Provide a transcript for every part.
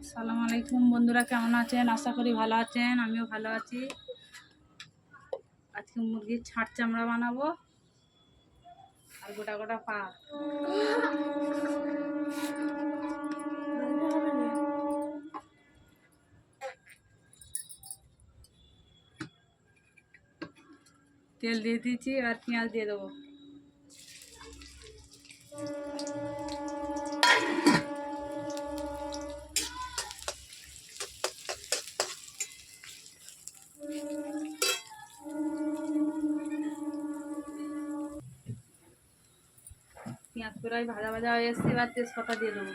আসসালামু আলাইকুম বন্ধুরা, কেমন আছেন? আশা করি ভালো আছেন। আমিও ভালো আছি। আজকে মুরগির ছাড় চামড়া বানাবো আর গোটা গোটা পা। তেল দিয়ে দিয়েছি, আর পেঁয়াজ দিয়ে দেবো। পেঁয়াজ প্রায় ভাজা ভাজা হয়ে এসছে, এবার তেজপাতা দিয়ে দেবো।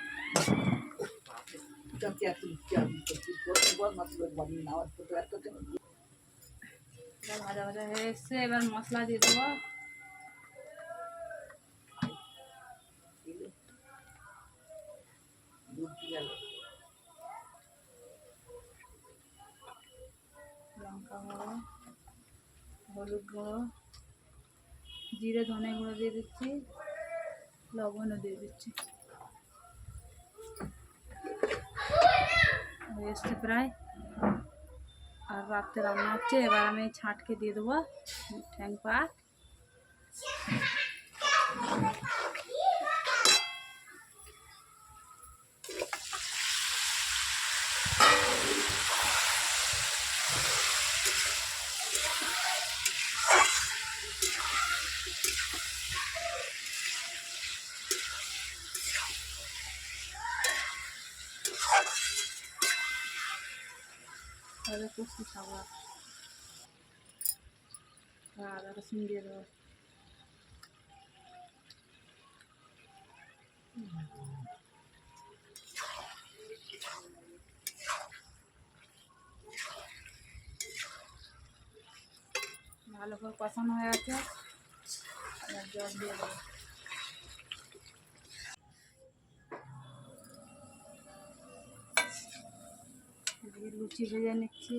ভাজা ভাজা হয়ে এসছে, এবার মশলা দিয়ে দেবো। লঙ্কা গুঁড়ো, হলুদ গুঁড়ো, জিরে ধনে গুঁড়ো দিয়ে দিচ্ছি, লবণও দিয়ে দিচ্ছি। এসছে প্রায়, আর রাত্রে রান্না হচ্ছে। এবার আমি ছাঁটকে দিয়ে দেবো ঠ্যাং পা। তাহলে কষি খাবার আদা রসুন দিয়ে দেবো। ভালো করে কষানো হয়ে গেছে, এবার জল দিয়ে দেবো। লুচি ভেজে নিচ্ছি।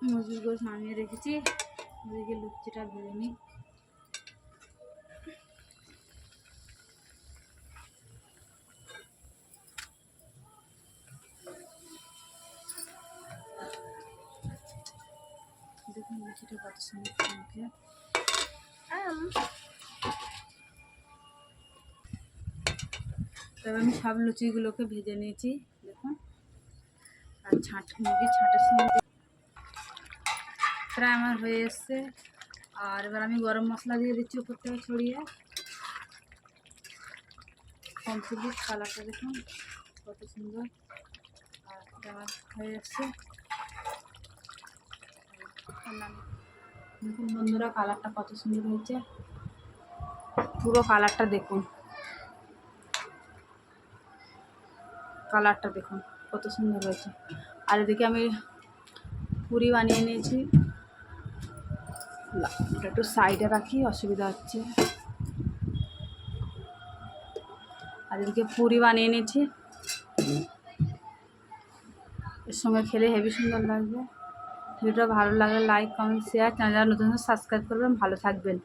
মুরগির গোশ নামিয়ে রেখেছি, ওদিকে লুচিটা ভেজে নিই। দেখুন লুচিটা কত সুন্দর মুখে। তবে আমি সব লুচিগুলোকে ভেজে নিয়েছি, দেখুন। আর মুরগির ছাঁটের সঙ্গে প্রায় আমার হয়ে এসছে। আর এবার আমি গরম মশলা দিয়ে দিচ্ছি উপর থেকে ছড়িয়ে। কমপ্লিট, কালারটা দেখুন কত সুন্দর। আর আমার হয়ে এসছে। দেখুন বন্ধুরা, কালারটা কত সুন্দর হয়েছে। পুরো কালারটা দেখুন, কালারটা দেখুন কত সুন্দর হয়েছে। আর এদিকে আমি পুরি বানিয়ে নিয়েছি। এটা একটু সাইডে রাখি, অসুবিধা হচ্ছে। আর এদিকে পুরি বানিয়ে নিয়েছি, এর সঙ্গে খেলে হেভি সুন্দর লাগবে। ভিডিওটা ভালো লাগলে লাইক, কমেন্ট, শেয়ার, চ্যানেলটা নতুন সাবস্ক্রাইব করবেন। ভালো থাকবেন।